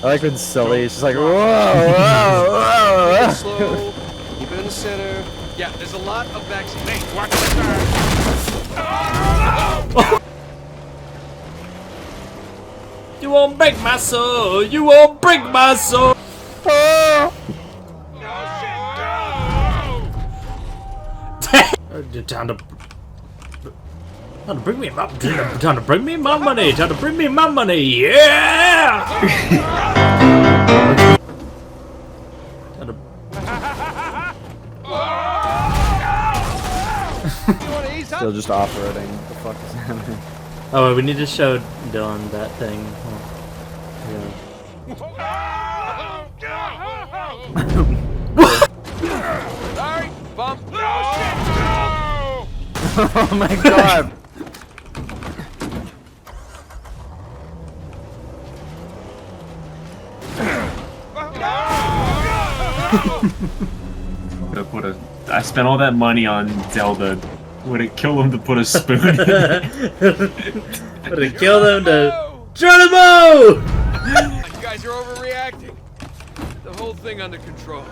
I like when Sully is just like, whoa, whoa, whoa. Keep it slow. Keep it in the center. Yeah, there's a lot of backseat. Hey, watch the car. You won't break my soul. You won't break my soul. Time to bring me my time to bring me my money. Time to bring me my money. Yeah. Still just off-roading. What the fuck is happening? Oh, we need to show Dylan that thing. Sorry, bump. Oh my god! I spent all that money on Zelda. Would it kill him to put a spoon in it? Would it kill them to Geronimo? You guys are overreacting. The whole thing under control.